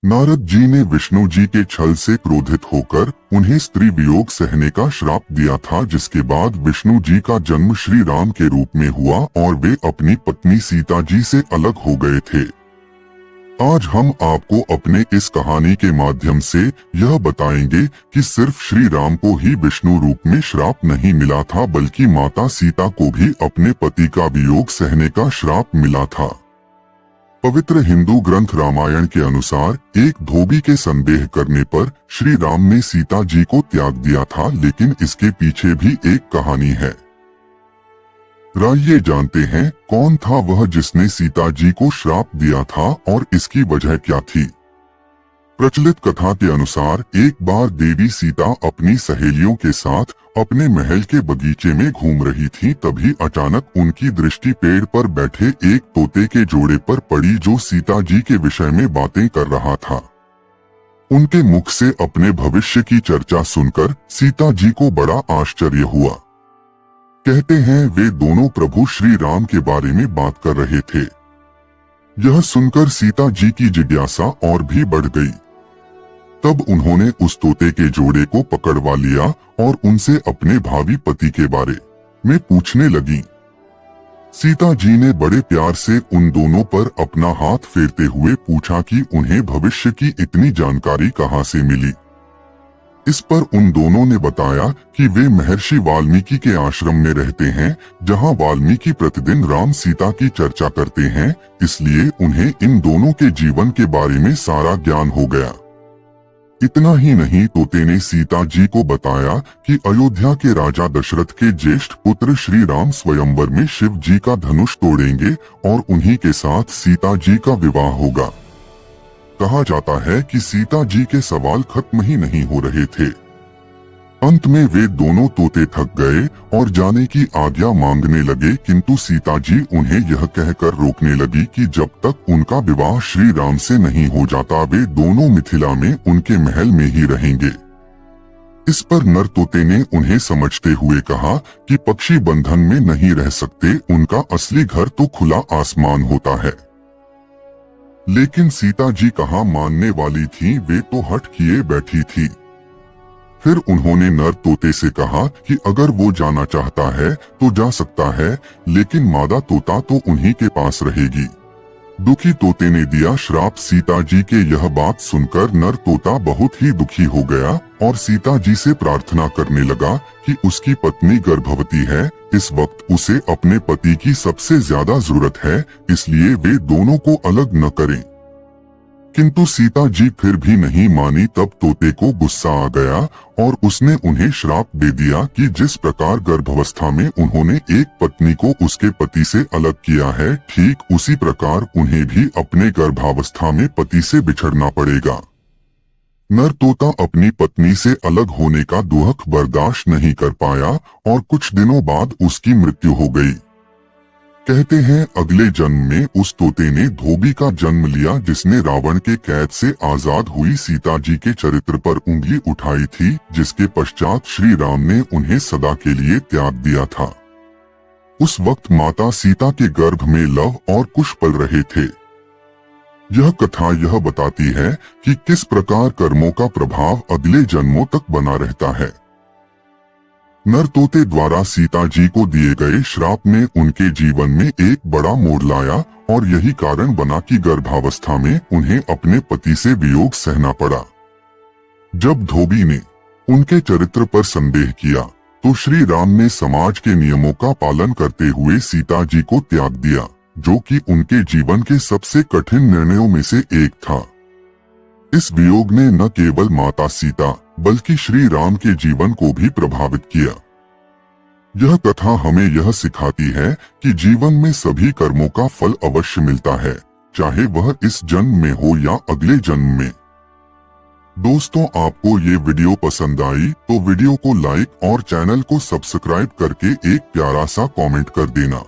नारद जी ने विष्णु जी के छल से क्रोधित होकर उन्हें स्त्री वियोग सहने का श्राप दिया था, जिसके बाद विष्णु जी का जन्म श्री राम के रूप में हुआ और वे अपनी पत्नी सीता जी से अलग हो गए थे। आज हम आपको अपने इस कहानी के माध्यम से यह बताएंगे कि सिर्फ श्री राम को ही विष्णु रूप में श्राप नहीं मिला था, बल्कि माता सीता को भी अपने पति का वियोग सहने का श्राप मिला था। पवित्र हिंदू ग्रंथ रामायण के अनुसार एक धोबी के संदेह करने पर श्री राम ने सीता जी को त्याग दिया था, लेकिन इसके पीछे भी एक कहानी है। आइए जानते हैं कौन था वह जिसने सीता जी को श्राप दिया था और इसकी वजह क्या थी। प्रचलित कथा के अनुसार एक बार देवी सीता अपनी सहेलियों के साथ अपने महल के बगीचे में घूम रही थी। तभी अचानक उनकी दृष्टि पेड़ पर बैठे एक तोते के जोड़े पर पड़ी, जो सीता जी के विषय में बातें कर रहा था। उनके मुख से अपने भविष्य की चर्चा सुनकर सीता जी को बड़ा आश्चर्य हुआ। कहते हैं वे दोनों प्रभु श्री राम के बारे में बात कर रहे थे। यह सुनकर सीता जी की जिज्ञासा और भी बढ़ गई। तब उन्होंने उस तोते के जोड़े को पकड़वा लिया और उनसे अपने भावी पति के बारे में पूछने लगी। सीता जी ने बड़े प्यार से उन दोनों पर अपना हाथ फेरते हुए पूछा कि उन्हें भविष्य की इतनी जानकारी कहाँ से मिली। इस पर उन दोनों ने बताया कि वे महर्षि वाल्मीकि के आश्रम में रहते हैं, जहां वाल्मीकि प्रतिदिन राम सीता की चर्चा करते हैं, इसलिए उन्हें इन दोनों के जीवन के बारे में सारा ज्ञान हो गया। इतना ही नहीं, तोते ने सीता जी को बताया कि अयोध्या के राजा दशरथ के ज्येष्ठ पुत्र श्री राम स्वयंवर में शिव जी का धनुष तोड़ेंगे और उन्हीं के साथ सीता जी का विवाह होगा। कहा जाता है कि सीता जी के सवाल खत्म ही नहीं हो रहे थे। अंत में वे दोनों तोते थक गए और जाने की आज्ञा मांगने लगे, किंतु सीता जी उन्हें यह कहकर रोकने लगी कि जब तक उनका विवाह श्री राम से नहीं हो जाता वे दोनों मिथिला में उनके महल में ही रहेंगे। इस पर नर तोते ने उन्हें समझते हुए कहा कि पक्षी बंधन में नहीं रह सकते, उनका असली घर तो खुला आसमान होता है। लेकिन सीता जी कहाँ मानने वाली थी, वे तो हट किए बैठी थी। फिर उन्होंने नर तोते से कहा कि अगर वो जाना चाहता है तो जा सकता है, लेकिन मादा तोता तो उन्हीं के पास रहेगी। दुखी तोते ने दिया श्राप। सीता जी के यह बात सुनकर नर तोता बहुत ही दुखी हो गया और सीता जी से प्रार्थना करने लगा कि उसकी पत्नी गर्भवती है, इस वक्त उसे अपने पति की सबसे ज्यादा जरूरत है, इसलिए वे दोनों को अलग न करें। किंतु सीता जी फिर भी नहीं मानी। तब तोते को गुस्सा आ गया और उसने उन्हें श्राप दे दिया कि जिस प्रकार गर्भावस्था में उन्होंने एक पत्नी को उसके पति से अलग किया है, ठीक उसी प्रकार उन्हें भी अपने गर्भावस्था में पति से बिछड़ना पड़ेगा। नर तोता अपनी पत्नी से अलग होने का दुख बर्दाश्त नहीं कर पाया और कुछ दिनों बाद उसकी मृत्यु हो गई। कहते हैं अगले जन्म में उस तोते ने धोबी का जन्म लिया, जिसने रावण के कैद से आजाद हुई सीता जी के चरित्र पर उंगली उठाई थी, जिसके पश्चात श्री राम ने उन्हें सदा के लिए त्याग दिया था। उस वक्त माता सीता के गर्भ में लव और कुश पल रहे थे। यह कथा यह बताती है कि किस प्रकार कर्मों का प्रभाव अगले जन्मों तक बना रहता है। नर तोते द्वारा सीता जी को दिए गए श्राप ने उनके जीवन में एक बड़ा मोड़ लाया और यही कारण बना कि गर्भावस्था में उन्हें अपने पति से वियोग सहना पड़ा। जब धोबी ने उनके चरित्र पर संदेह किया तो श्री राम ने समाज के नियमों का पालन करते हुए सीता जी को त्याग दिया, जो कि उनके जीवन के सबसे कठिन निर्णयों में से एक था। इस वियोग ने न केवल माता सीता बल्कि श्री राम के जीवन को भी प्रभावित किया। यह कथा हमें यह सिखाती है कि जीवन में सभी कर्मों का फल अवश्य मिलता है, चाहे वह इस जन्म में हो या अगले जन्म में। दोस्तों, आपको ये वीडियो पसंद आई तो वीडियो को लाइक और चैनल को सब्सक्राइब करके एक प्यारा सा कमेंट कर देना।